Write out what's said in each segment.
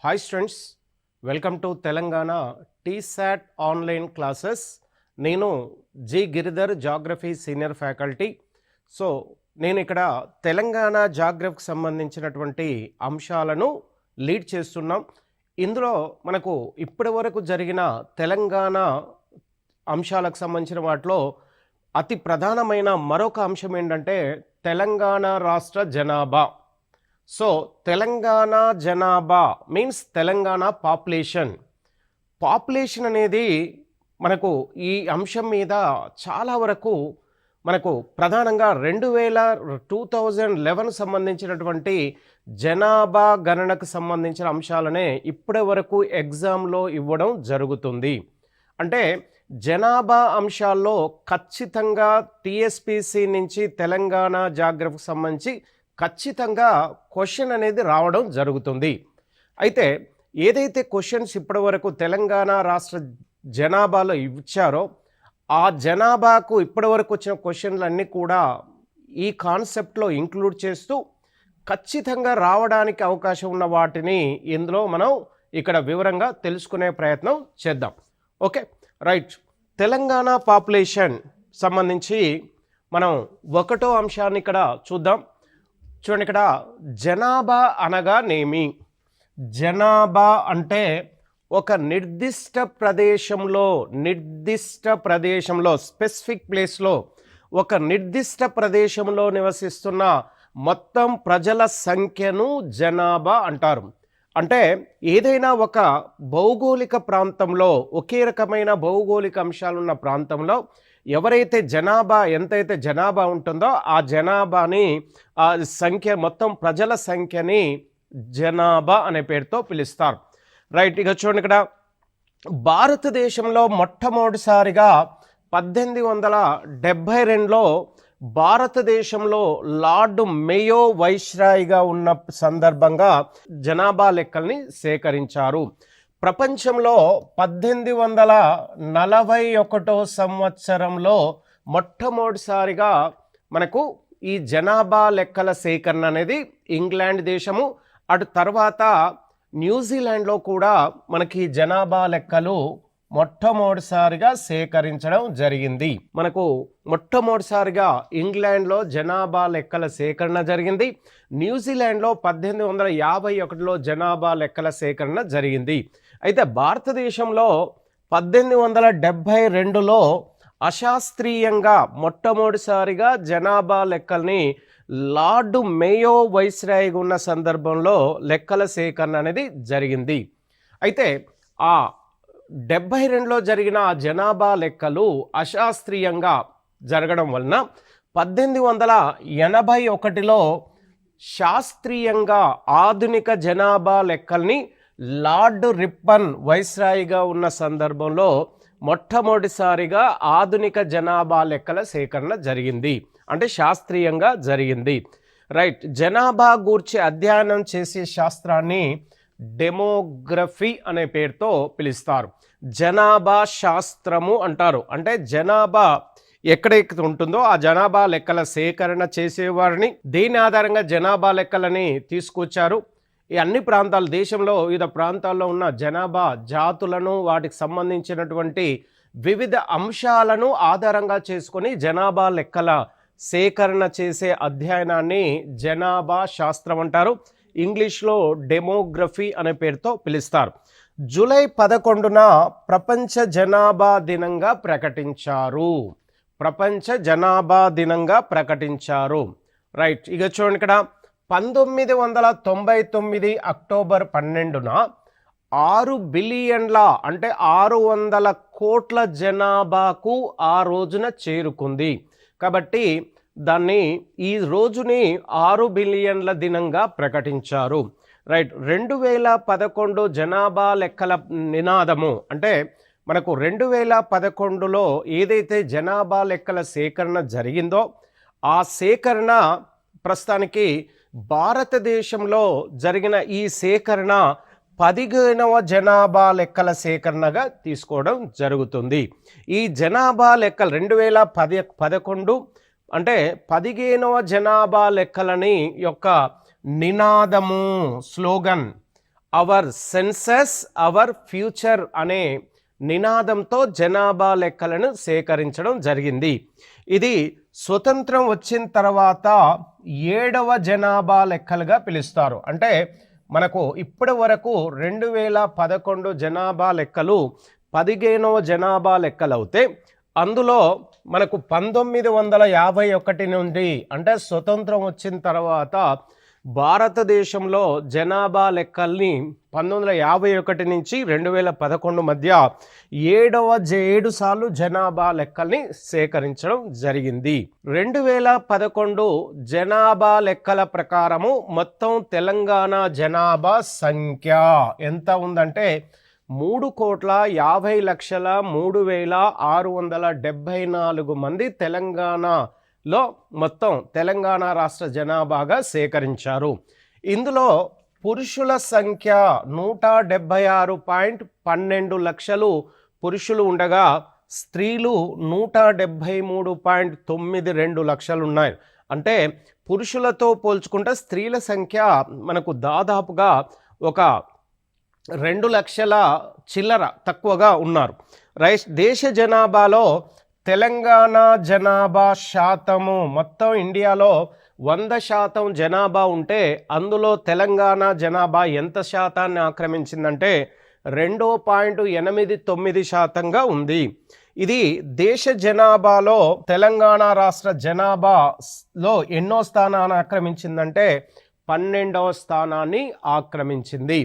Hi students, welcome to Telangana TSAT online classes. నేను G Giridhar, geography senior faculty. So నేను ఇక్కడ తెలంగాణ జాగ్రఫీకి సంబంధించినటువంటి అంశాలను లీడ్ చేస్తున్నాం. ఇందులో మనకు ఇప్పటి వరకు జరిగిన తెలంగాణ అంశాలకు సంబంధించిన వాటిలో అతి ప్రధానమైన మరొక అంశం ఏంటంటే తెలంగాణ రాష్ట్ర జనాభా. సో తెలంగాణ జనాభా మీన్స్ తెలంగాణ పాపులేషన్ అనేది మనకు ఈ అంశం మీద చాలా వరకు మనకు ప్రధానంగా 2011 సంబంధించినటువంటి జనాభా గణనకు సంబంధించిన అంశాలనే ఇప్పటి వరకు ఎగ్జామ్లో ఇవ్వడం జరుగుతుంది. అంటే జనాభా అంశాల్లో ఖచ్చితంగా టీఎస్పీసీ నుంచి తెలంగాణ జాగ్రఫీకి సంబంధించి ఖచ్చితంగా క్వశ్చన్ అనేది రావడం జరుగుతుంది. అయితే ఏదైతే క్వశ్చన్స్ ఇప్పటి వరకు తెలంగాణ రాష్ట్ర జనాభాలో ఇచ్చారో ఆ జనాభాకు ఇప్పటి వరకు వచ్చిన క్వశ్చన్లన్నీ కూడా ఈ కాన్సెప్ట్లో ఇంక్లూడ్ చేస్తూ ఖచ్చితంగా రావడానికి అవకాశం ఉన్న వాటిని ఇందులో మనం ఇక్కడ వివరంగా తెలుసుకునే ప్రయత్నం చేద్దాం. Okay, right. తెలంగాణ పాపులేషన్ సంబంధించి మనం ఒకటో అంశాన్ని ఇక్కడ చూద్దాం. చూడండి, ఇక్కడ జనాభా అనగానేమి? జనాభా అంటే ఒక నిర్దిష్ట ప్రదేశంలో స్పెసిఫిక్ ప్లేస్లో ఒక నిర్దిష్ట ప్రదేశంలో నివసిస్తున్న మొత్తం ప్రజల సంఖ్యను జనాభా అంటారు. అంటే ఏదైనా ఒక భౌగోళిక ప్రాంతంలో ఒకే రకమైన భౌగోళిక అంశాలున్న ప్రాంతంలో ఎవరైతే ఎంతైతే జనాభా ఉంటుందో ఆ జనాభాని ఆ సంఖ్య మొత్తం ప్రజల సంఖ్యని జనాభా అనే పేరుతో పిలుస్తారు. రైట్. ఇక చూడండి, ఇక్కడ భారతదేశంలో మొట్టమొదటిసారిగా 1872లో భారతదేశంలో లార్డ్ మేయో వైస్రాయ్గా ఉన్న సందర్భంగా జనాభా లెక్కల్ని సేకరించారు. ప్రపంచంలో 1841 సంవత్సరంలో మొట్టమొదటిసారిగా మనకు ఈ జనాభా లెక్కల సేకరణ అనేది ఇంగ్లాండ్ దేశము, అటు తర్వాత న్యూజిలాండ్లో కూడా మనకి జనాభా లెక్కలు మొట్టమొదటిసారిగా సేకరించడం జరిగింది. మనకు మొట్టమొదటిసారిగా ఇంగ్లాండ్లో జనాభా లెక్కల సేకరణ జరిగింది. న్యూజిలాండ్లో 1851లో జనాభా లెక్కల సేకరణ జరిగింది. అయితే భారతదేశంలో 1872లో అశాస్త్రీయంగా మొట్టమొదటిసారిగా జనాభా లెక్కల్ని లార్డ్ మేయో వైస్రాయ్ ఉన్న సందర్భంలో లెక్కల సేకరణ అనేది జరిగింది. అయితే ఆ 72లో జరిగిన జనాభా లెక్కలు అశాస్త్రీయంగా జరగడం వలన 1881లో శాస్త్రీయంగా ఆధునిక జనాభా లెక్కల్ని లార్డ్ రిప్పన్ వైస్రాయ్గా ఉన్న సందర్భంలో మొట్టమొదటిసారిగా ఆధునిక జనాభా లెక్కల సేకరణ జరిగింది. అంటే శాస్త్రీయంగా జరిగింది. రైట్. జనాభా గూర్చి అధ్యయనం చేసే శాస్త్రాన్ని డెమోగ్రఫీ అనే పేరుతో పిలుస్తారు. జనాభా శాస్త్రము అంటారు. అంటే జనాభా ఎక్కడెక్కడ ఉంటుందో ఆ జనాభా లెక్కల సేకరణ చేసేవారిని, దీని ఆధారంగా జనాభా లెక్కలని తీసుకొచ్చారు. ఈ అన్ని ప్రాంతాలు, దేశంలో వివిధ ప్రాంతాల్లో ఉన్న జనాభా జాతులను, వాటికి సంబంధించినటువంటి వివిధ అంశాలను ఆధారంగా చేసుకొని జనాభా లెక్కల సేకరణ చేసే అధ్యయనాన్ని జనాభా శాస్త్రం అంటారు. ఇంగ్లీష్లో డెమోగ్రఫీ అనే పేరుతో పిలుస్తారు. జూలై 11న ప్రపంచ జనాభా దినంగా ప్రకటించారు. రైట్. ఇక చూడండి, ఇక్కడ 1999 అక్టోబర్ 12న 6 బిలియన్ల అంటే 600 కోట్ల జనాభాకు ఆ రోజున చేరుకుంది. కాబట్టి దాన్ని ఈ రోజుని 6 బిలియన్ల దినంగా ప్రకటించారు. రైట్. 2011 జనాభా లెక్కల నినాదము అంటే మనకు 2011లో ఏదైతే జనాభా లెక్కల సేకరణ జరిగిందో ఆ సేకరణ ప్రస్తుతానికి భారతదేశంలో జరిగిన ఈ సేకరణ 15వ జనాభా లెక్కల సేకరణగా తీసుకోవడం జరుగుతుంది. ఈ జనాభా లెక్కలు 2011 అంటే 15వ జనాభా లెక్కలని యొక్క నినాదము, slogan our census our future అనే నినాదంతో జనాభా లెక్కలను సేకరించడం జరిగింది. ఇది స్వతంత్రం వచ్చిన తర్వాత 7వ జనాభా లెక్కలుగా పిలుస్తారు. అంటే మనకు ఇప్పటి వరకు 2011 జనాభా లెక్కలు 15వ జనాభా లెక్కలు అవుతే, అందులో మనకు 1951 నుండి అంటే స్వతంత్రం వచ్చిన తర్వాత భారతదేశంలో జనాభా లెక్కల్ని 1951 నుంచి 2011 మధ్య 7 సార్లు జనాభా లెక్కల్ని సేకరించడం జరిగింది. 2011 జనాభా లెక్కల ప్రకారము మొత్తం తెలంగాణ జనాభా సంఖ్య ఎంత ఉందంటే 3,50,03,674 మంది తెలంగాణలో మొత్తం తెలంగాణ రాష్ట్ర జనాభాగా సేకరించారు. ఇందులో పురుషుల సంఖ్య 176.12 లక్షలు పురుషులు ఉండగా స్త్రీలు 173.92 లక్షలు ఉన్నాయి. అంటే పురుషులతో పోల్చుకుంటే స్త్రీల సంఖ్య మనకు దాదాపుగా ఒక 2 లక్షల చిల్లర తక్కువగా ఉన్నారు. దేశ జనాభాలో తెలంగాణ జనాభా శాతము మొత్తం ఇండియాలో 100% జనాభా ఉంటే అందులో తెలంగాణ జనాభా ఎంత శాతాన్ని ఆక్రమించిందంటే 2.89% ఉంది. ఇది దేశ జనాభాలో తెలంగాణ రాష్ట్ర జనాభాలో ఎన్నో స్థానాన్ని ఆక్రమించిందంటే 12వ స్థానాన్ని ఆక్రమించింది.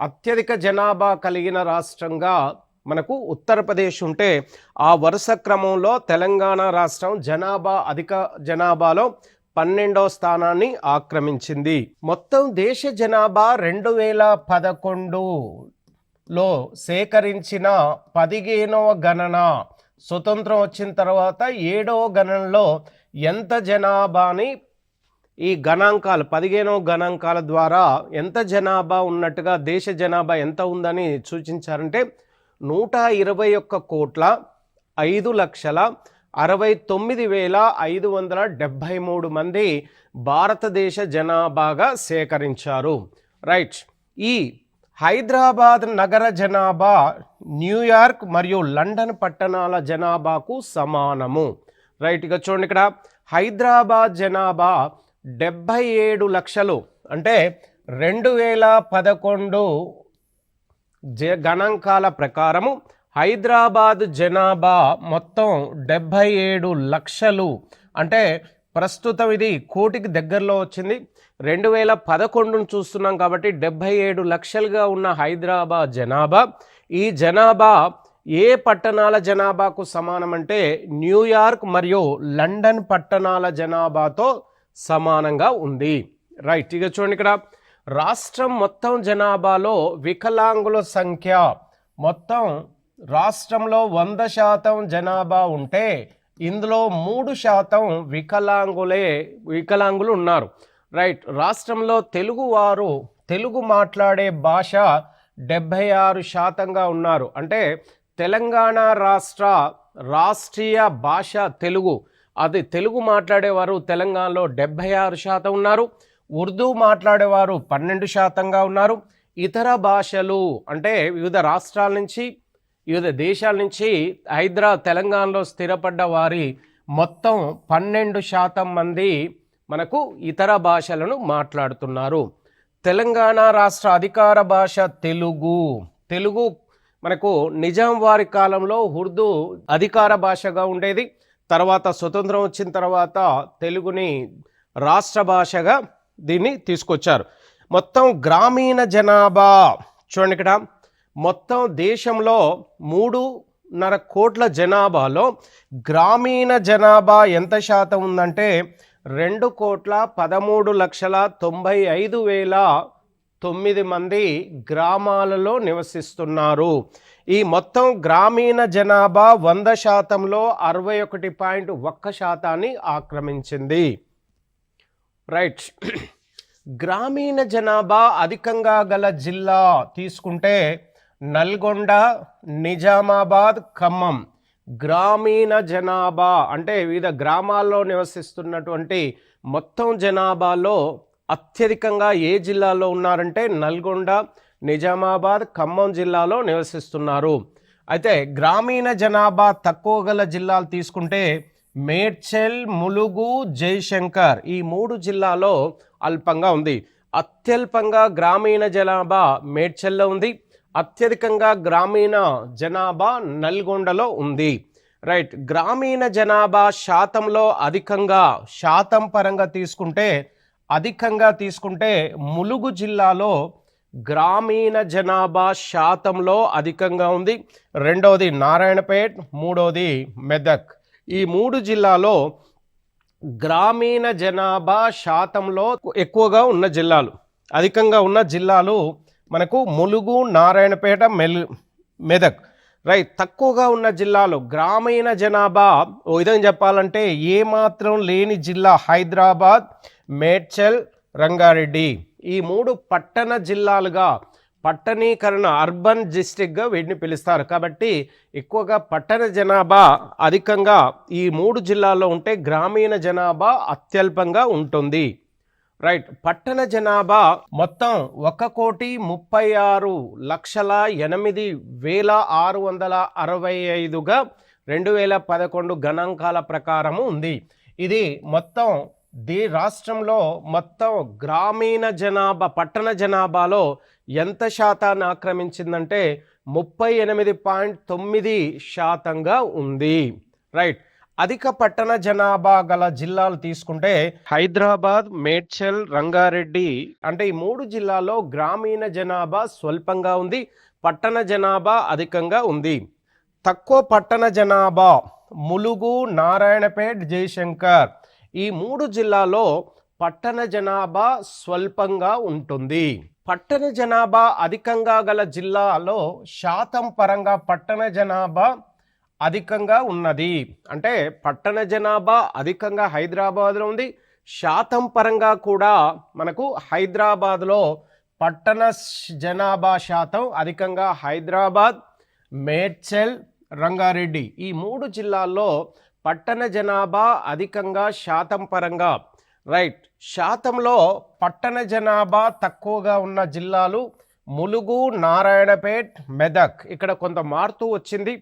అత్యధిక జనాభా కలిగిన రాష్ట్రంగా మనకు ఉత్తరప్రదేశ్ ఉంటే ఆ వరుస క్రమంలో తెలంగాణ రాష్ట్రం అధిక జనాభాలో 12వ స్థానాన్ని ఆక్రమించింది. మొత్తం దేశ జనాభా 2011లో సేకరించిన 15వ గణన స్వతంత్రం వచ్చిన తర్వాత 7వ గణనలో ఎంత జనాభాని ఈ గణాంకాలు 15వ గణాంకాల ద్వారా ఎంత జనాభా ఉన్నట్టుగా దేశ జనాభా ఎంత ఉందని సూచించారంటే 125,569,573 మంది భారతదేశ జనాభాగా సేకరించారు. రైట్. ఈ హైదరాబాద్ నగర జనాభా న్యూయార్క్ మరియు లండన్ పట్టణాల జనాభాకు సమానము. రైట్. ఇక చూడండి, ఇక్కడ హైదరాబాద్ జనాభా 77 లక్షలు. అంటే 2011 గణాంకాల ప్రకారము హైదరాబాద్ జనాభా మొత్తం 77 లక్షలు. అంటే ప్రస్తుతం ఇది కోటికి దగ్గరలో వచ్చింది. 2011 చూస్తున్నాం కాబట్టి 77 లక్షలుగా ఉన్న హైదరాబాద్ జనాభా, ఈ జనాభా ఏ పట్టణాల జనాభాకు సమానం అంటే న్యూయార్క్ మరియు లండన్ పట్టణాల జనాభాతో సమానంగా ఉంది. రైట్. ఇక చూడండి, ఇక్కడ రాష్ట్రం మొత్తం జనాభాలో వికలాంగుల సంఖ్య మొత్తం రాష్ట్రంలో 100% జనాభా ఉంటే ఇందులో 3% వికలాంగులు ఉన్నారు. రైట్. రాష్ట్రంలో తెలుగు మాట్లాడే భాష 76%గా ఉన్నారు. అంటే తెలంగాణ రాష్ట్రీయ భాష తెలుగు. అది తెలుగు మాట్లాడేవారు తెలంగాణలో 76% ఉన్నారు. ఉర్దూ మాట్లాడేవారు 12%గా ఉన్నారు. ఇతర భాషలు అంటే వివిధ రాష్ట్రాల నుంచి వివిధ దేశాల నుంచి తెలంగాణలో స్థిరపడ్డ వారి మొత్తం 12% మంది మనకు ఇతర భాషలను మాట్లాడుతున్నారు. తెలంగాణ రాష్ట్ర అధికార భాష తెలుగు మనకు నిజాం వారి కాలంలో ఉర్దూ అధికార భాషగా ఉండేది. తర్వాత స్వతంత్రం వచ్చిన తర్వాత తెలుగుని రాష్ట్ర భాషగా దీన్ని తీసుకొచ్చారు. మొత్తం గ్రామీణ జనాభా చూడండి, ఇక్కడ మొత్తం దేశంలో 3.5 కోట్ల జనాభాలో గ్రామీణ జనాభా ఎంత శాతం ఉందంటే 2,13,95,009 మంది గ్రామాలలో నివసిస్తున్నారు. ఈ మొత్తం గ్రామీణ జనాభా 100%లో 61.1% ఆక్రమించింది. రైట్. గ్రామీణ జనాభా అధికంగా గల జిల్లా తీసుకుంటే నల్గొండ, నిజామాబాద్, ఖమ్మం. గ్రామీణ జనాభా అంటే వివిధ గ్రామాల్లో నివసిస్తున్నటువంటి మొత్తం జనాభాలో అత్యధికంగా ఏ జిల్లాలో ఉన్నారంటే నల్గొండ, నిజామాబాద్, ఖమ్మం జిల్లాలో నివసిస్తున్నారు. అయితే గ్రామీణ జనాభా తక్కువ గల జిల్లాలు తీసుకుంటే మేడ్చల్, ములుగు, జయశంకర్ ఈ 3 జిల్లాలో అల్పంగా ఉంది. అత్యల్పంగా గ్రామీణ జనాభా మేడ్చల్లో ఉంది. అత్యధికంగా గ్రామీణ జనాభా నల్గొండలో ఉంది. రైట్. గ్రామీణ జనాభా శాతంలో అధికంగా, శాతం పరంగా తీసుకుంటే ములుగు జిల్లాలో గ్రామీణ జనాభా శాతంలో అధికంగా ఉంది. రెండవది నారాయణపేట్, మూడవది మెదక్. ఈ 3 జిల్లాలో గ్రామీణ జనాభా శాతంలో ఎక్కువగా ఉన్న జిల్లాలు, అధికంగా ఉన్న జిల్లాలు మనకు ములుగు, నారాయణపేట, మెదక్. రైట్. తక్కువగా ఉన్న జిల్లాలు గ్రామీణ జనాభా ఓ విధంగా చెప్పాలంటే ఏమాత్రం లేని జిల్లా హైదరాబాద్, మేడ్చల్, రంగారెడ్డి. ఈ 3 పట్టణ జిల్లాలుగా, పట్టణీకరణ అర్బన్ డిస్ట్రిక్ట్గా వీటిని పిలుస్తారు. కాబట్టి ఎక్కువగా పట్టణ జనాభా అధికంగా ఈ 3 జిల్లాల్లో ఉంటే గ్రామీణ జనాభా అత్యల్పంగా ఉంటుంది. రైట్. పట్టణ జనాభా మొత్తం 1,36,08,665గా 2011 గణాంకాల ప్రకారము ఉంది. ఇది మొత్తం రాష్ట్రంలో మొత్తం గ్రామీణ జనాభా, పట్టణ జనాభాలో ఎంత శాతాన్ని ఆక్రమించిందంటే 38.9%గా ఉంది. రైట్. అధిక పట్టణ జనాభా గల జిల్లాలు తీసుకుంటే హైదరాబాద్, మేడ్చల్, రంగారెడ్డి. అంటే ఈ 3 జిల్లాల్లో గ్రామీణ జనాభా స్వల్పంగా ఉంది, పట్టణ జనాభా అధికంగా ఉంది. తక్కువ పట్టణ జనాభా ములుగు, నారాయణపేట్, జయశంకర్. ఈ 3 జిల్లాల్లో పట్టణ జనాభా స్వల్పంగా ఉంటుంది. పట్టణ జనాభా అధికంగా గల జిల్లాలో శాతం పరంగా పట్టణ జనాభా అధికంగా ఉన్నది. అంటే పట్టణ జనాభా అధికంగా హైదరాబాద్లో ఉంది. శాతం పరంగా కూడా మనకు హైదరాబాద్లో పట్టణ జనాభా శాతం అధికంగా హైదరాబాద్, మేడ్చల్, రంగారెడ్డి ఈ 3 జిల్లాల్లో పట్టణ జనాభా అధికంగా శాతం పరంగా. రైట్. శాతంలో పట్టణ జనాభా తక్కువగా ఉన్న జిల్లాలు ములుగు, నారాయణపేట్, మెదక్. ఇక్కడ కొంత మారుతూ వచ్చింది,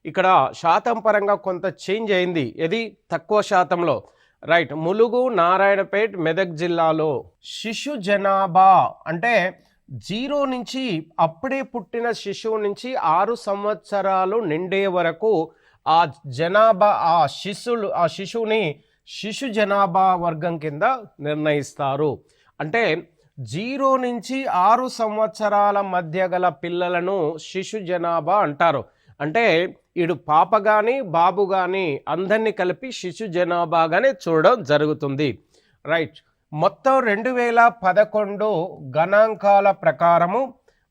ఇక్కడ శాతం పరంగా కొంత చేంజ్ అయింది. ఇది తక్కువ శాతంలో. రైట్. ములుగు, నారాయణపేట్, మెదక్ జిల్లాలో శిశు జనాభా అంటే 0 నుంచి అప్పుడే పుట్టిన శిశువు నుంచి 6 సంవత్సరాలు నిండే వరకు ఆ జనాభా, ఆ శిశువుని శిశు జనాభా వర్గం కింద నిర్ణయిస్తారు. అంటే 0 నుంచి 6 సంవత్సరాల మధ్య గల పిల్లలను శిశు జనాభా అంటారు. అంటే ఇడు పాప కానీ బాబు కానీ అందరినీ కలిపి శిశు జనాభాగానే చూడడం జరుగుతుంది. రైట్. మొత్తం 2011 గణాంకాల ప్రకారము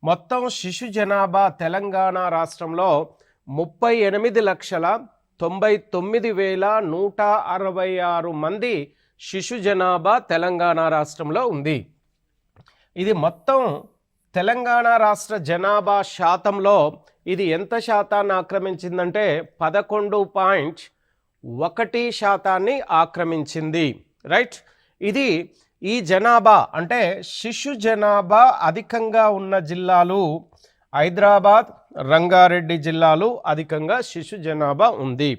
మొత్తం శిశు జనాభా తెలంగాణ రాష్ట్రంలో 38,99,166 మంది శిశు జనాభా తెలంగాణ రాష్ట్రంలో ఉంది. ఇది మొత్తం తెలంగాణ రాష్ట్ర జనాభా శాతంలో ఇది ఎంత శాతాన్ని ఆక్రమించిందంటే 11.1% ఆక్రమించింది. రైట్. ఇది ఈ జనాభా అంటే శిశు జనాభా అధికంగా ఉన్న జిల్లాలు హైదరాబాద్, రంగారెడ్డి జిల్లాలు అధికంగా శిశు జనాభా ఉంది.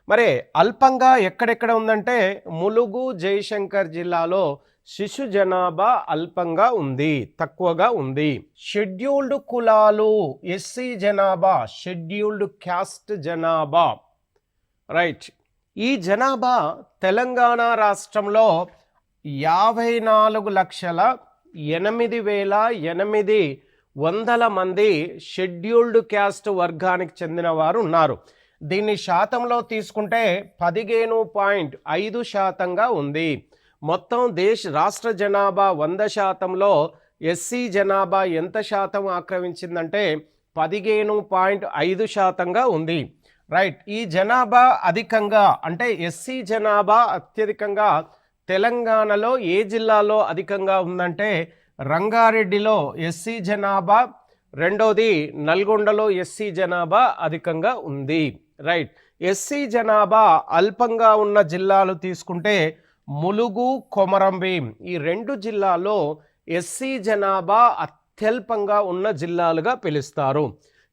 మరి అల్పంగా ఎక్కడెక్కడ ఉందంటే ములుగు, జయశంకర్ జిల్లాలో శిశు జనాభా అల్పంగా ఉంది, తక్కువగా ఉంది. షెడ్యూల్డ్ కులాలు, ఎస్సీ జనాభా, షెడ్యూల్డ్ క్యాస్ట్ జనాభా. రైట్. ఈ జనాభా తెలంగాణ రాష్ట్రంలో 54,08,800 మంది షెడ్యూల్డ్ క్యాస్ట్ వర్గానికి చెందిన వారు ఉన్నారు. దీన్ని శాతంలో తీసుకుంటే 15.5%గా ఉంది. మొత్తం రాష్ట్ర జనాభా 100%లో ఎస్సీ జనాభా ఎంత శాతం ఆక్రమించిందంటే 15.5%గా ఉంది. రైట్. ఈ జనాభా అధికంగా అంటే ఎస్సీ జనాభా అత్యధికంగా తెలంగాణలో ఏ జిల్లాలో అధికంగా ఉందంటే రంగారెడ్డిలో ఎస్సీ జనాభా, రెండోది నల్గొండలో ఎస్సీ జనాభా అధికంగా ఉంది. రైట్. ఎస్సీ జనాభా అల్పంగా ఉన్న జిల్లాలు తీసుకుంటే ములుగు, కొమరంభీం ఈ 2 జిల్లాల్లో ఎస్సీ జనాభా అత్యల్పంగా ఉన్న జిల్లాలుగా పిలుస్తారు.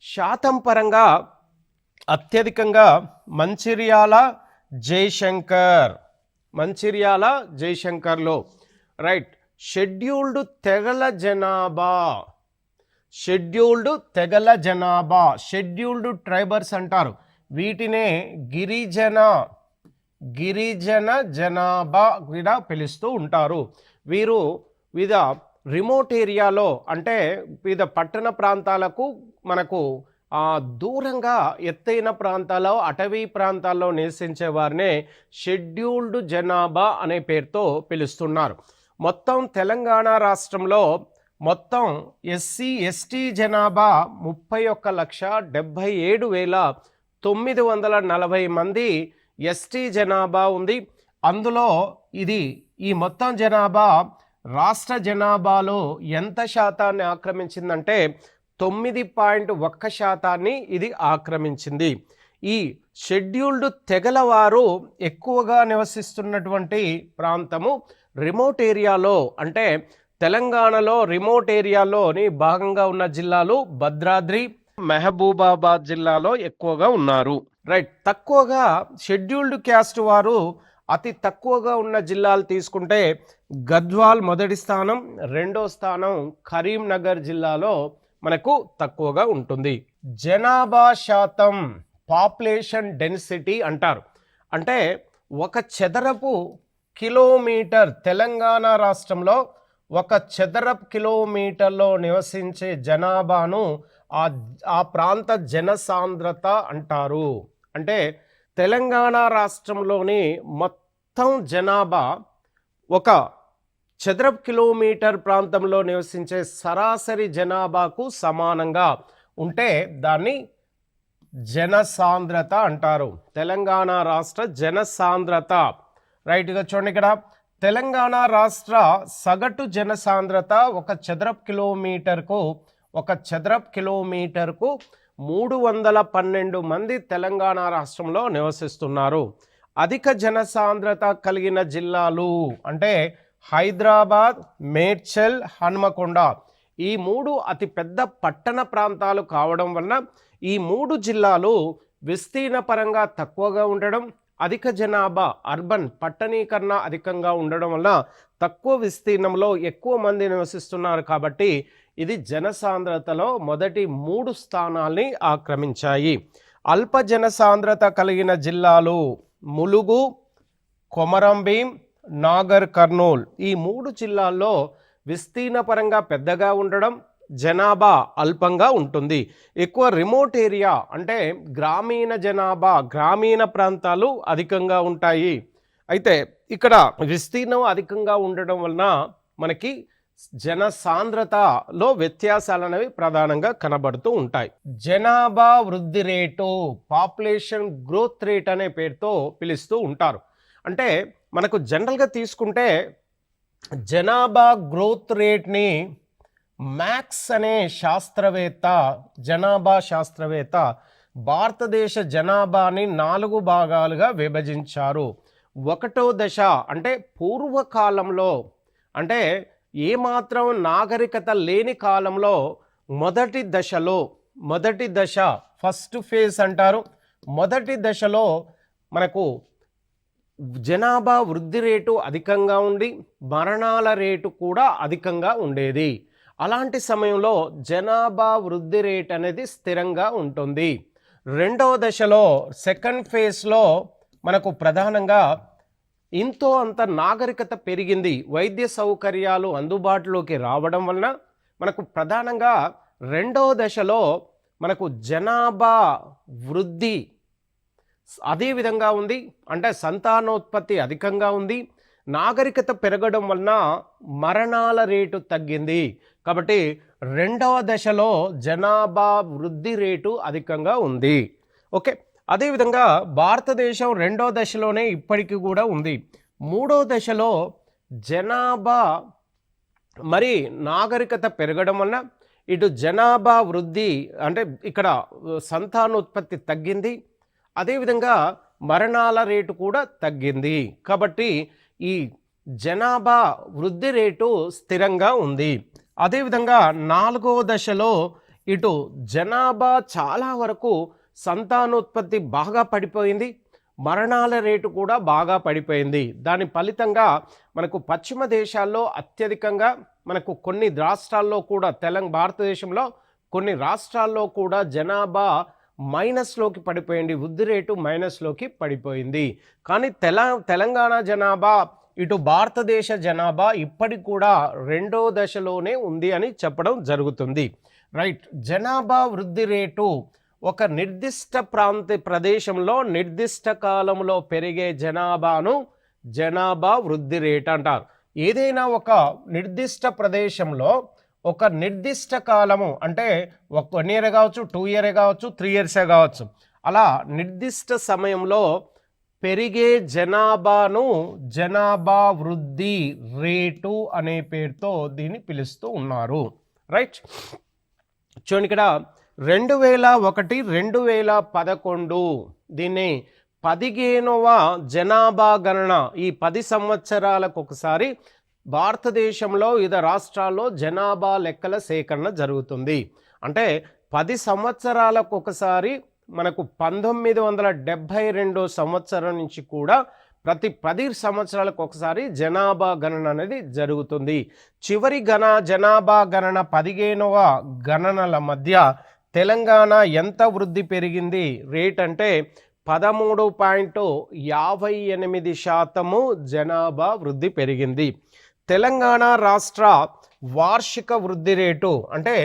శాతం పరంగా అత్యధికంగా మంచిర్యాల, జయశంకర్లో రైట్. షెడ్యూల్డ్ తెగల జనాభా, షెడ్యూల్డ్ ట్రైబర్స్ అంటారు. వీటినే గిరిజన జనాభా కూడా పిలుస్తూ ఉంటారు. వీరు వివిధ రిమోట్ ఏరియాలో అంటే వివిధ పట్టణ ప్రాంతాలకు మనకు దూరంగా ఎత్తైన ప్రాంతాల్లో, అటవీ ప్రాంతాల్లో నివసించే వారినే షెడ్యూల్డ్ జనాభా అనే పేరుతో పిలుస్తున్నారు. మొత్తం తెలంగాణ రాష్ట్రంలో మొత్తం ఎస్సీ ఎస్టీ జనాభా 31,77,940 మంది ఎస్టీ జనాభా ఉంది. అందులో ఈ మొత్తం జనాభా రాష్ట్ర జనాభాలో ఎంత శాతాన్ని ఆక్రమించిందంటే 9.1% ఇది ఆక్రమించింది. ఈ షెడ్యూల్డ్ తెగల వారు ఎక్కువగా నివసిస్తున్నటువంటి ప్రాంతము రిమోట్ ఏరియాలో, అంటే తెలంగాణలో రిమోట్ ఏరియాలోని భాగంగా ఉన్న జిల్లాలు భద్రాద్రి, మహబూబాబాద్ జిల్లాలో ఎక్కువగా ఉన్నారు. రైట్. తక్కువగా షెడ్యూల్డ్ క్యాస్ట్ వారు అతి తక్కువగా ఉన్న జిల్లాలు తీసుకుంటే గద్వాల్ మొదటి స్థానం, రెండో స్థానం కరీంనగర్ జిల్లాలో మనకు తక్కువగా ఉంటుంది. జనాభా శాతం, పాపులేషన్ డెన్సిటీ అంటారు. అంటే ఒక చదరపు కిలోమీటర్, తెలంగాణ రాష్ట్రంలో ఒక చదరపు కిలోమీటర్లో నివసించే జనాభాను ఆ ప్రాంత జనసాంద్రత అంటారు. అంటే తెలంగాణ రాష్ట్రంలోని మొత్తం జనాభా ఒక చదరపు కిలోమీటర్ ప్రాంతంలో నివసించే సరాసరి జనాభాకు సమానంగా ఉంటే దాన్ని జనసాంద్రత అంటారు. తెలంగాణ రాష్ట్ర జనసాంద్రత. రైట్గా చూడండి, ఇక్కడ తెలంగాణ రాష్ట్ర సగటు జనసాంద్రత ఒక చదరపు కిలోమీటర్కు 312 మంది తెలంగాణ రాష్ట్రంలో నివసిస్తున్నారు. అధిక జనసాంద్రత కలిగిన జిల్లాలు అంటే హైదరాబాద్, మేడ్చల్, హన్మకొండ. ఈ 3 అతిపెద్ద పట్టణ ప్రాంతాలు కావడం వలన ఈ 3 జిల్లాలు విస్తీర్ణ పరంగా తక్కువగా ఉండడం, అధిక జనాభా అర్బన్ పట్టణీకరణ అధికంగా ఉండడం వల్ల తక్కువ విస్తీర్ణంలో ఎక్కువ మంది నివసిస్తున్నారు. కాబట్టి ఇది జనసాంద్రతలో మొదటి 3 స్థానాల్ని ఆక్రమించాయి. అల్ప జనసాంద్రత కలిగిన జిల్లాలు ములుగు, కొమరంభీం, నాగర్ కర్నూల్. ఈ 3 జిల్లాల్లో విస్తీర్ణ పరంగా పెద్దగా ఉండడం, జనాభా అల్పంగా ఉంటుంది. ఎక్కువ రిమోట్ ఏరియా అంటే గ్రామీణ జనాభా, గ్రామీణ ప్రాంతాలు అధికంగా ఉంటాయి. అయితే ఇక్కడ విస్తీర్ణం అధికంగా ఉండడం వలన మనకి జనసాంద్రతలో వ్యత్యాసాలు అనేవి ప్రధానంగా కనబడుతూ ఉంటాయి. జనాభా వృద్ధి రేటు, పాపులేషన్ గ్రోత్ రేట్ అనే పేరుతో పిలుస్తూ ఉంటారు. అంటే మనకు జనరల్గా తీసుకుంటే జనాభా గ్రోత్ రేట్ని మ్యాక్స్ అనే జనాభా శాస్త్రవేత్త భారతదేశ జనాభాని 4 భాగాలుగా విభజించారు. 1వ దశ అంటే పూర్వకాలంలో, అంటే ఏమాత్రం నాగరికత లేని కాలంలో మొదటి దశ ఫస్ట్ ఫేజ్ అంటారు. మొదటి దశలో మనకు జనాభా వృద్ధి రేటు అధికంగా ఉండి మరణాల రేటు కూడా అధికంగా ఉండేది. అలాంటి సమయంలో జనాభా వృద్ధి రేట్ అనేది స్థిరంగా ఉంటుంది. 2వ దశలో సెకండ్ ఫేజ్లో మనకు ప్రధానంగా ఇంతో అంత నాగరికత పెరిగింది, వైద్య సౌకర్యాలు అందుబాటులోకి రావడం వలన మనకు ప్రధానంగా 2వ దశలో మనకు జనాభా వృద్ధి అదే విధంగా ఉంది. అంటే సంతానోత్పత్తి అధికంగా ఉంది, నాగరికత పెరగడం వలన మరణాల రేటు తగ్గింది. కాబట్టి 2వ దశలో జనాభా వృద్ధి రేటు అధికంగా ఉంది. ఓకే, అదేవిధంగా భారతదేశం 2వ దశలోనే ఇప్పటికీ కూడా ఉంది. 3వ దశలో జనాభా మరి నాగరికత పెరగడం వలన ఇటు జనాభా వృద్ధి అంటే ఇక్కడ సంతానోత్పత్తి తగ్గింది, అదేవిధంగా మరణాల రేటు కూడా తగ్గింది. కాబట్టి ఈ జనాభా వృద్ధి రేటు స్థిరంగా ఉంది. అదేవిధంగా 4వ దశలో ఇటు జనాభా చాలా వరకు సంతానోత్పత్తి బాగా పడిపోయింది, మరణాల రేటు కూడా బాగా పడిపోయింది. దాని ఫలితంగా మనకు పశ్చిమ దేశాల్లో అత్యధికంగా, మనకు కొన్ని రాష్ట్రాల్లో కూడా భారతదేశంలో కొన్ని రాష్ట్రాల్లో కూడా జనాభా మైనస్లోకి పడిపోయింది, వృద్ధి రేటు మైనస్లోకి పడిపోయింది. కానీ తెలంగాణ జనాభా, ఇటు భారతదేశ జనాభా ఇప్పటికి కూడా 2వ దశలోనే ఉంది అని చెప్పడం జరుగుతుంది. రైట్. జనాభా వృద్ధి రేటు ఒక నిర్దిష్ట ప్రదేశంలో నిర్దిష్ట కాలంలో పెరిగే జనాభాను జనాభా వృద్ధి రేటు అంటారు. ఏదైనా ఒక నిర్దిష్ట ప్రదేశంలో ఒక నిర్దిష్ట కాలము, అంటే 1 ఇయర్ కావచ్చు, 2 ఇయర్ కావచ్చు, 3 ఇయర్సే కావచ్చు, అలా నిర్దిష్ట సమయంలో పెరిగే జనాభాను జనాభా వృద్ధి రేటు అనే పేరుతో దీన్ని పిలుస్తూ ఉన్నారు. రైట్. చూడండి, ఇక్కడ 2001, 2011 దీన్ని 15వ జనాభా గణన, ఈ 10 సంవత్సరాలకు ఒకసారి భారతదేశంలో వివిధ రాష్ట్రాల్లో జనాభా లెక్కల సేకరణ జరుగుతుంది. అంటే 10 సంవత్సరాలకు ఒకసారి మనకు 1972 సంవత్సరం నుంచి కూడా ప్రతి 10 సంవత్సరాలకు ఒకసారి జనాభా గణన అనేది జరుగుతుంది. చివరి జనాభా గణన 15వ గణనల మధ్య తెలంగాణ ఎంత వృద్ధి పెరిగింది రేట్ అంటే 13.58% జనాభా వృద్ధి పెరిగింది. తెలంగాణ రాష్ట్ర వార్షిక వృద్ధి రేటు అంటే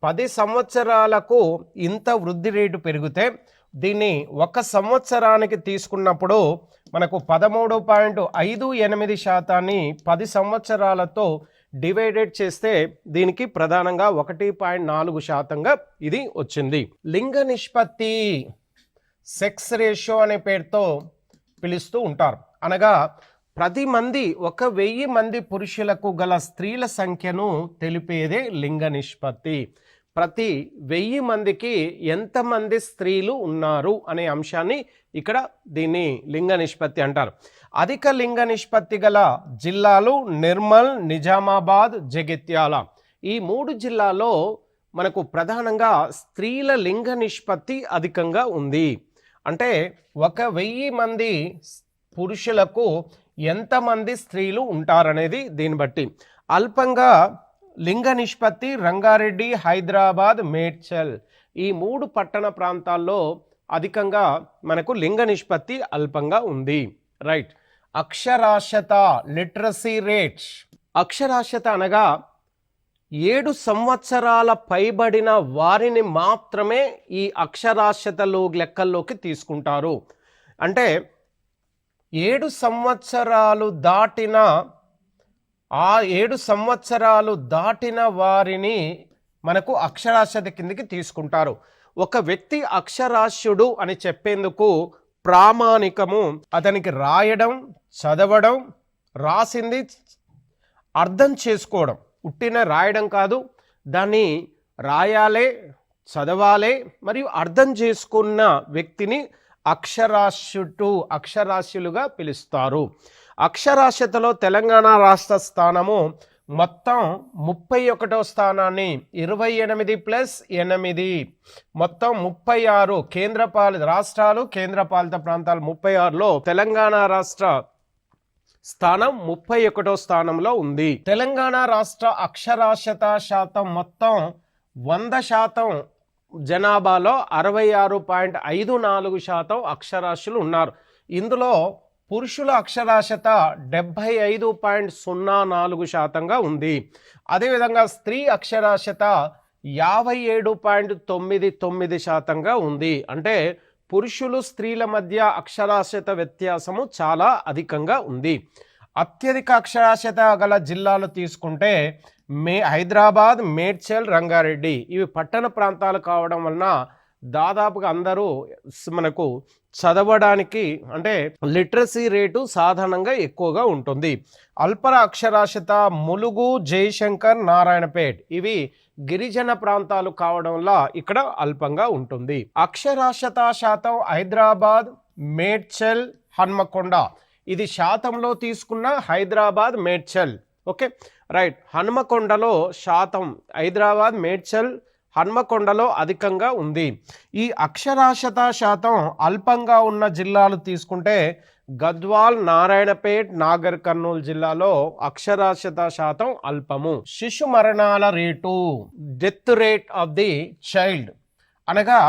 10 సంవత్సరాలకు ఇంత వృద్ధి రేటు పెరిగితే దీన్ని 1 సంవత్సరానికి తీసుకున్నప్పుడు మనకు 13.58% 10 సంవత్సరాలతో డివైడెడ్ చేస్తే దీనికి ప్రధానంగా 1.4%గా ఇది వచ్చింది. లింగ నిష్పత్తి, సెక్స్ రేషియో అనే పేరుతో పిలుస్తూ ఉంటారు. అనగా 1,000 మంది పురుషులకు గల స్త్రీల సంఖ్యను తెలిపేదే లింగ నిష్పత్తి. ప్రతి 1000 మందికి ఎంతమంది స్త్రీలు ఉన్నారు అనే అంశాన్ని ఇక్కడ దీన్ని లింగ నిష్పత్తి అంటారు. అధిక లింగ నిష్పత్తి గల జిల్లాలు నిర్మల్, నిజామాబాద్, జగిత్యాల. ఈ 3 జిల్లాల్లో మనకు ప్రధానంగా స్త్రీల లింగ నిష్పత్తి అధికంగా ఉంది. అంటే 1,000 మంది పురుషులకు ఎంతమంది స్త్రీలు ఉంటారనేది దీన్ని బట్టి. అల్పంగా లింగ నిష్పత్తి రంగారెడ్డి, హైదరాబాద్, మేడ్చల్ ఈ 3 పట్టణ ప్రాంతాల్లో అధికంగా మనకు లింగ నిష్పత్తి అల్పంగా ఉంది. రైట్. అక్షరాస్యత, లిటరసీ రేట్. అక్షరాస్యత అనగా 7 సంవత్సరాల పైబడిన వారిని మాత్రమే ఈ అక్షరాస్యతలో లెక్కల్లోకి తీసుకుంటారు. అంటే 7 సంవత్సరాలు దాటిన 7 సంవత్సరాలు దాటిన వారిని మనకు అక్షరాస్యత కిందకి తీసుకుంటారు. ఒక వ్యక్తి అక్షరాస్యుడు అని చెప్పేందుకు ప్రామాణికము అతనికి రాయడం, చదవడం, రాసింది అర్థం చేసుకోవడం. ఉట్టిన రాయడం కాదు, దాన్ని రాయాలే, చదవాలే, మరియు అర్థం చేసుకున్న వ్యక్తిని అక్షరాస్యులుగా పిలుస్తారు. అక్షరాస్యతలో తెలంగాణ రాష్ట్ర స్థానము మొత్తం 31వ స్థానాన్ని 28+8 మొత్తం 36 కేంద్రపాలిత రాష్ట్రాలు, కేంద్రపాలిత ప్రాంతాలు 36లో తెలంగాణ రాష్ట్ర స్థానం 31వ స్థానంలో ఉంది. తెలంగాణ రాష్ట్ర అక్షరాస్యత శాతం మొత్తం 100% జనాభాలో 66.54% అక్షరాస్యులు ఉన్నారు. ఇందులో పురుషుల అక్షరాస్యత 75.04%గా ఉంది. అదేవిధంగా స్త్రీ అక్షరాస్యత 57.99%గా ఉంది. అంటే పురుషులు, స్త్రీల మధ్య అక్షరాస్యత వ్యత్యాసము చాలా అధికంగా ఉంది. అత్యధిక అక్షరాస్యత గల జిల్లాలు తీసుకుంటే హైదరాబాద్, మేడ్చల్, రంగారెడ్డి ఇవి పట్టణ ప్రాంతాలు కావడం వలన దాదాపుగా అందరూ మనకు చదవడానికి అంటే లిటరసీ రేటు సాధారణంగా ఎక్కువగా ఉంటుంది. అల్పర అక్షరాస్యత ములుగు, జయశంకర్, నారాయణపేట్ ఇవి గిరిజన ప్రాంతాలు కావడం వల్ల ఇక్కడ అల్పంగా ఉంటుంది. అక్షరాస్యత శాతం హైదరాబాద్, మేడ్చల్, హన్మకొండ ఇది శాతంలో తీసుకున్న హైదరాబాద్, మేడ్చల్. ఓకే. రైట్. హన్మకొండలో శాతం, హైదరాబాద్, మేడ్చల్, హన్మకొండలో అధికంగా ఉంది. ఈ అక్షరాస్యత శాతం అల్పంగా ఉన్న జిల్లాలు తీసుకుంటే గద్వాల్, నారాయణపేట్, నాగర్ కర్నూలు జిల్లాలో అక్షరాస్యత శాతం అల్పము. శిశు మరణాల rate, death rate of the child, అనగా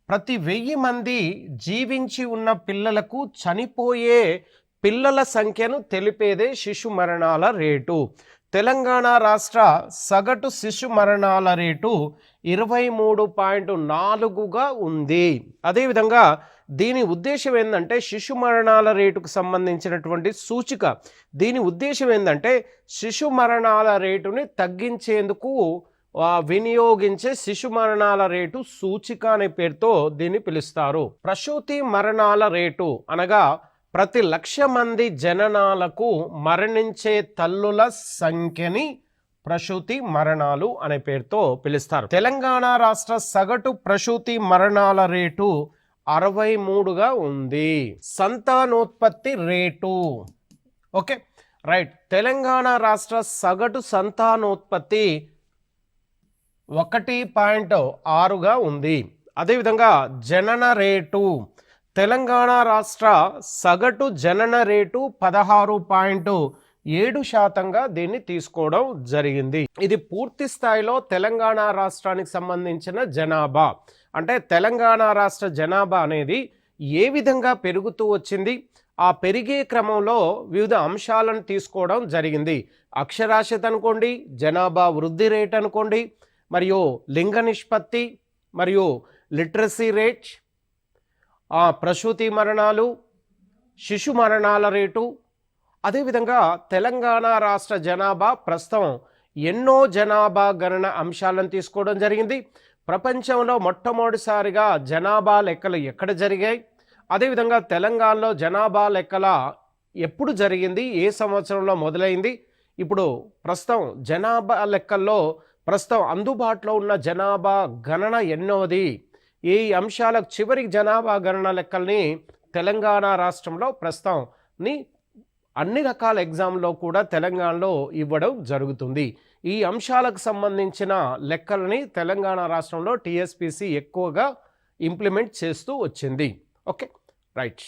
ప్రతి 1000 మంది జీవించి ఉన్న పిల్లలకు చనిపోయే పిల్లల సంఖ్యను తెలిపేదే శిశు మరణాల రేటు. తెలంగాణ రాష్ట్ర సగటు శిశు మరణాల రేటు 23.4గా ఉంది. అదేవిధంగా దీని ఉద్దేశం ఏంటంటే, శిశు మరణాల రేటుకు సంబంధించినటువంటి సూచిక. దీని ఉద్దేశం ఏంటంటే శిశు మరణాల రేటుని తగ్గించేందుకు వినియోగించే శిశు మరణాల రేటు సూచిక అనే పేరుతో దీన్ని పిలుస్తారు. ప్రసూతి మరణాల రేటు అనగా ప్రతి 1,00,000 మంది జననాలకు మరణించే తల్లుల సంఖ్యని ప్రసూతి మరణాలు అనే పేరుతో పిలుస్తారు. తెలంగాణ రాష్ట్ర సగటు ప్రసూతి మరణాల రేటు 63గా ఉంది. సంతానోత్పత్తి రేటు, ఓకే రైట్. తెలంగాణ రాష్ట్ర సగటు సంతానోత్పత్తి 1.6గా ఉంది. అదేవిధంగా జనన రేటు, తెలంగాణ రాష్ట్ర సగటు జనన రేటు 16.7%గా దీన్ని తీసుకోవడం జరిగింది. ఇది పూర్తి స్థాయిలో తెలంగాణ రాష్ట్రానికి సంబంధించిన జనాభా. అంటే తెలంగాణ రాష్ట్ర జనాభా అనేది ఏ విధంగా పెరుగుతూ వచ్చింది, ఆ పెరిగే క్రమంలో వివిధ అంశాలను తీసుకోవడం జరిగింది. అక్షరాస్యత అనుకోండి, జనాభా వృద్ధి రేట్ అనుకోండి, మరియు లింగ నిష్పత్తి, మరియు లిటరసీ రేట్, ప్రసూతి మరణాలు, శిశు మరణాల రేటు. అదేవిధంగా తెలంగాణ రాష్ట్ర జనాభా ప్రస్తుతం ఎన్నో జనాభా గణన అంశాలను తీసుకోవడం జరిగింది. ప్రపంచంలో మొట్టమొదటిసారిగా జనాభా లెక్కలు ఎక్కడ జరిగాయి, అదేవిధంగా తెలంగాణలో జనాభా లెక్కల ఎప్పుడు జరిగింది, ఏ సంవత్సరంలో మొదలైంది, ఇప్పుడు ప్రస్తుతం జనాభా లెక్కల్లో ప్రస్తుతం అందుబాటులో ఉన్న జనాభా గణన ఎన్నోది, ఈ అంశాలకు చివరి జనాభా గణన లెక్కల్ని తెలంగాణ రాష్ట్రంలో ప్రస్తుతం అన్ని రకాల ఎగ్జామ్లో కూడా తెలంగాణలో ఇవ్వడం జరుగుతుంది. ఈ అంశాలకు సంబంధించిన లెక్కలని తెలంగాణ రాష్ట్రంలో టీఎస్పీసీ ఎక్కువగా ఇంప్లిమెంట్ చేస్తూ వచ్చింది. Okay right.